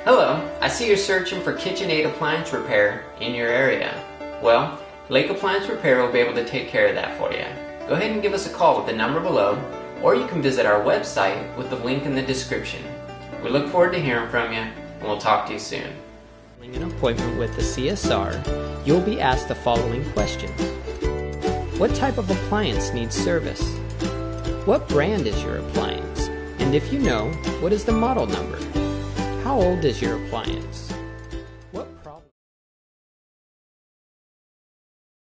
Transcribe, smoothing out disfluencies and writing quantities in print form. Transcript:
Hello, I see you're searching for KitchenAid Appliance Repair in your area. Well, Lake Appliance Repair will be able to take care of that for you. Go ahead and give us a call with the number below, or you can visit our website with the link in the description. We look forward to hearing from you, and we'll talk to you soon. An appointment with the CSR, you'll be asked the following questions. What type of appliance needs service? What brand is your appliance? And if you know, what is the model number? How old is your appliance?